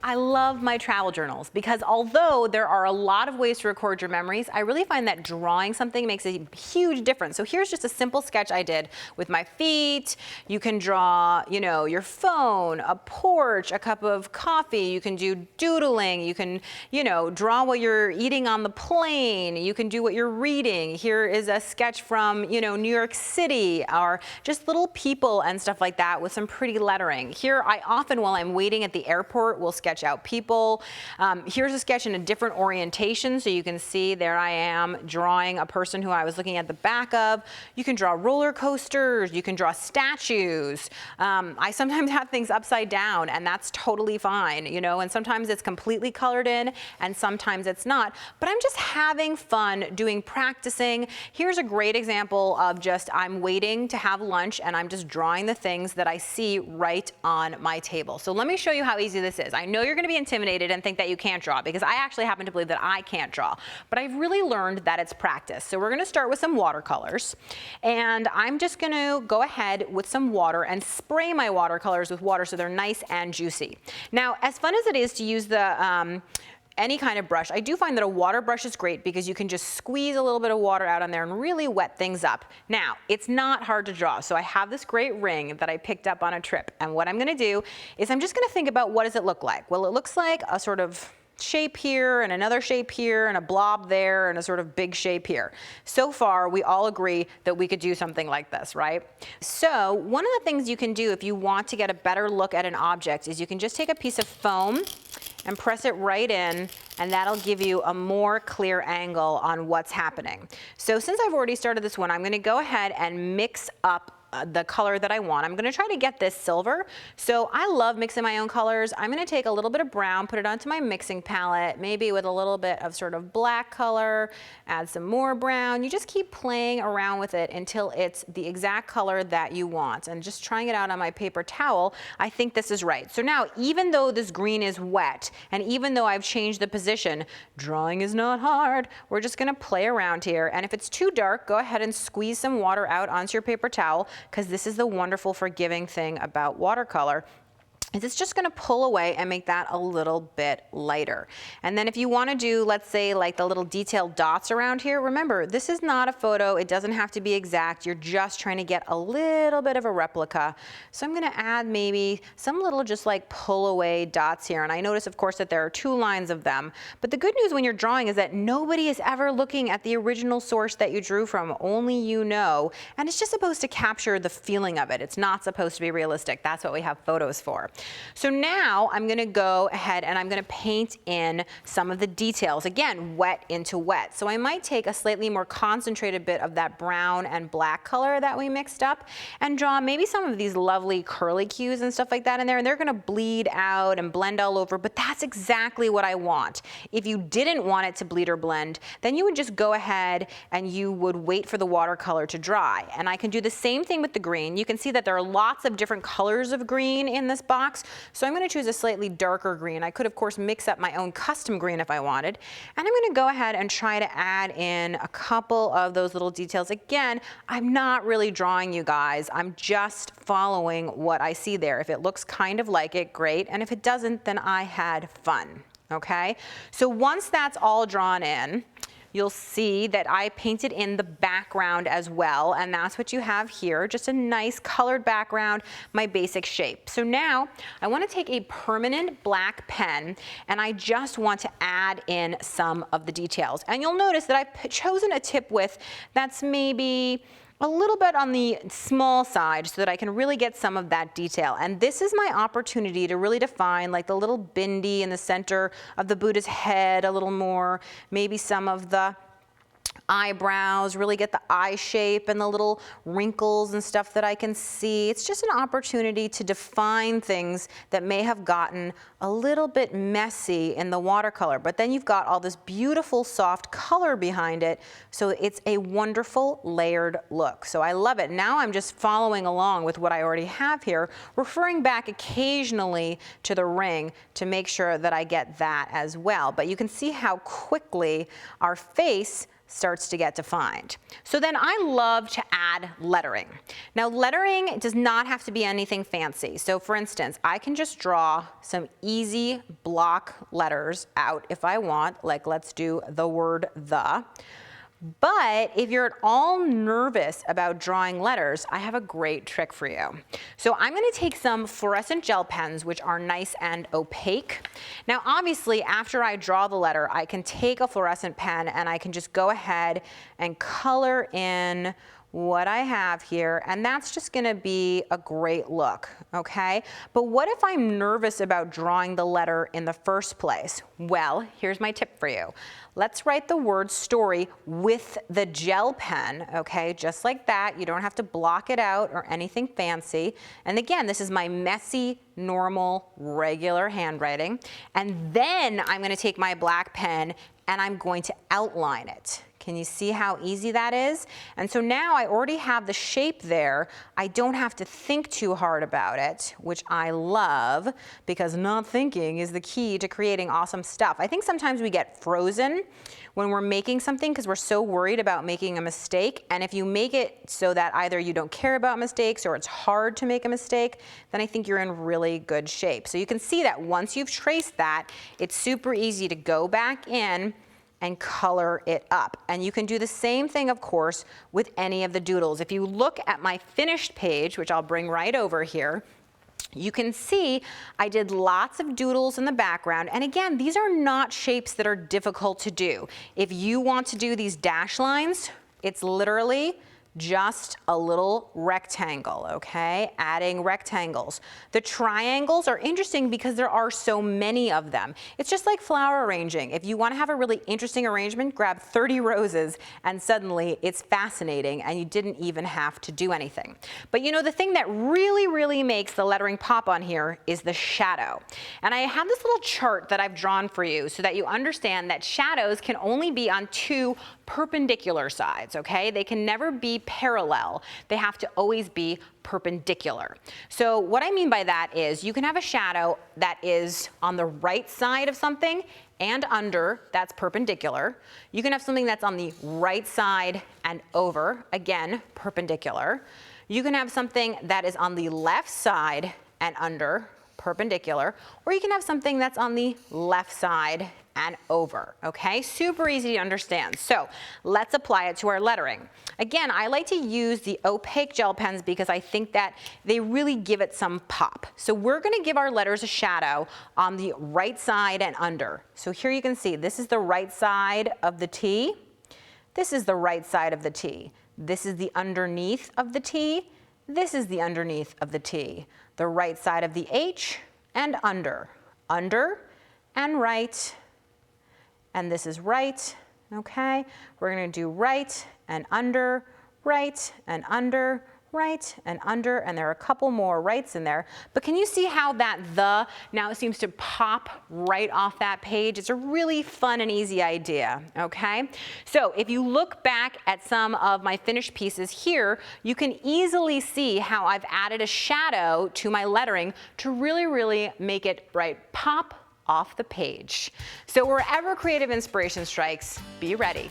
I love my travel journals because although there are a lot of ways to record your memories, I really find that drawing something makes a huge difference. So here's just a simple sketch I did with my feet. You can draw, you know, your phone, a porch, a cup of coffee. You can do doodling. You can, you know, draw what you're eating on the plane. You can do what you're reading. Here is a sketch from, you know, New York City, or just little people and stuff like that with some pretty lettering. Here, I often, while I'm waiting at the airport, will sketch out people. Here's a sketch in a different orientation, so you can see there I am drawing a person who I was looking at the back of. You can draw roller coasters, you can draw statues. I sometimes have things upside down, and that's totally fine, you know, and sometimes it's completely colored in, and sometimes it's not, but I'm just having fun doing practicing. Here's a great example of just I'm waiting to have lunch, and I'm just drawing the things that I see right on my table. So let me show you how easy this is. I know you're going to be intimidated and think that you can't draw, because I actually happen to believe that I can't draw, but I've really learned that it's practice. So we're going to start with some watercolors, and I'm just going to go ahead with some water and spray my watercolors with water so they're nice and juicy. Now, as fun as it is to use the any kind of brush, I do find that a water brush is great because you can just squeeze a little bit of water out on there and really wet things up. Now, it's not hard to draw, so I have this great ring that I picked up on a trip, and what I'm gonna do is I'm just gonna think about what does it look like. Well, it looks like a sort of shape here and another shape here and a blob there and a sort of big shape here. So far, we all agree that we could do something like this, right? So one of the things you can do if you want to get a better look at an object is you can just take a piece of foam and press it right in, and that'll give you a more clear angle on what's happening. So since I've already started this one, I'm gonna go ahead and mix up the color that I want. I'm gonna try to get this silver. So I love mixing my own colors. I'm gonna take a little bit of brown, put it onto my mixing palette, maybe with a little bit of sort of black color, add some more brown. You just keep playing around with it until it's the exact color that you want. And just trying it out on my paper towel, I think this is right. So now, even though this green is wet, and even though I've changed the position, drawing is not hard. We're just gonna play around here. And if it's too dark, go ahead and squeeze some water out onto your paper towel, because this is the wonderful forgiving thing about watercolor. It's just gonna pull away and make that a little bit lighter. And then if you wanna do, let's say, like the little detailed dots around here, remember, this is not a photo. It doesn't have to be exact. You're just trying to get a little bit of a replica. So I'm gonna add maybe some little just like pull away dots here. And I notice, of course, that there are 2 lines of them. But the good news when you're drawing is that nobody is ever looking at the original source that you drew from, only you know. And it's just supposed to capture the feeling of it. It's not supposed to be realistic. That's what we have photos for. So now I'm gonna go ahead and I'm gonna paint in some of the details. Again, wet into wet. So I might take a slightly more concentrated bit of that brown and black color that we mixed up and draw maybe some of these lovely curly cues and stuff like that in there, and they're gonna bleed out and blend all over, but that's exactly what I want. If you didn't want it to bleed or blend, then you would just go ahead and you would wait for the watercolor to dry. And I can do the same thing with the green. You can see that there are lots of different colors of green in this box. So I'm going to choose a slightly darker green. I could, of course, mix up my own custom green if I wanted. And I'm going to go ahead and try to add in a couple of those little details. Again, I'm not really drawing, you guys. I'm just following what I see there. If it looks kind of like it, great. And if it doesn't, then I had fun. Okay? So once that's all drawn in, you'll see that I painted in the background as well, and that's what you have here, just a nice colored background, my basic shape. So now I want to take a permanent black pen, and I just want to add in some of the details. And you'll notice that I've chosen a tip width that's maybe a little bit on the small side so that I can really get some of that detail. And this is my opportunity to really define like the little bindi in the center of the Buddha's head a little more, maybe some of the eyebrows, really get the eye shape and the little wrinkles and stuff that I can see. It's just an opportunity to define things that may have gotten a little bit messy in the watercolor, but then you've got all this beautiful soft color behind it, so it's a wonderful layered look. So I love it. Now I'm just following along with what I already have here, referring back occasionally to the ring to make sure that I get that as well. But you can see how quickly our face starts to get defined. So then I love to add lettering. Now lettering does not have to be anything fancy. So for instance, I can just draw some easy block letters out if I want, like let's do the word the. But if you're at all nervous about drawing letters, I have a great trick for you. So I'm going to take some fluorescent gel pens, which are nice and opaque. Now obviously after I draw the letter, I can take a fluorescent pen and I can just go ahead and color in what I have here, and that's just gonna be a great look, okay? But what if I'm nervous about drawing the letter in the first place? Well, here's my tip for you. Let's write the word story with the gel pen, okay? Just like that. You don't have to block it out or anything fancy. And again, this is my messy, normal, regular handwriting. And then I'm gonna take my black pen and I'm going to outline it. Can you see how easy that is? And so now I already have the shape there. I don't have to think too hard about it, which I love, because not thinking is the key to creating awesome stuff. I think sometimes we get frozen when we're making something because we're so worried about making a mistake. And if you make it so that either you don't care about mistakes or it's hard to make a mistake, then I think you're in really good shape. So you can see that once you've traced that, it's super easy to go back in and color it up. And you can do the same thing, of course, with any of the doodles. If you look at my finished page, which I'll bring right over here, you can see I did lots of doodles in the background. And again, these are not shapes that are difficult to do. If you want to do these dash lines, it's literally just a little rectangle, okay? Adding rectangles. The triangles are interesting because there are so many of them. It's just like flower arranging. If you want to have a really interesting arrangement, grab 30 roses and suddenly it's fascinating and you didn't even have to do anything. But you know, the thing that really makes the lettering pop on here is the shadow. And I have this little chart that I've drawn for you so that you understand that shadows can only be on two perpendicular sides, okay? They can never be parallel. They have to always be perpendicular. So what I mean by that is you can have a shadow that is on the right side of something and under, that's perpendicular. You can have something that's on the right side and over, again, perpendicular. You can have something that is on the left side and under, perpendicular, or you can have something that's on the left side and over, okay? Super easy to understand. So let's apply it to our lettering. Again, I like to use the opaque gel pens because I think that they really give it some pop. So we're gonna give our letters a shadow on the right side and under. So here you can see, this is the right side of the T. This is the right side of the T. This is the underneath of the T. This is the underneath of the T. The right side of the H and under and right. And this is right, okay? We're gonna do right and under, right and under, right and under, and there are a couple more rights in there. But can you see how that the now seems to pop right off that page? It's a really fun and easy idea, okay? So if you look back at some of my finished pieces here, you can easily see how I've added a shadow to my lettering to really make it pop off the page. So wherever creative inspiration strikes, be ready.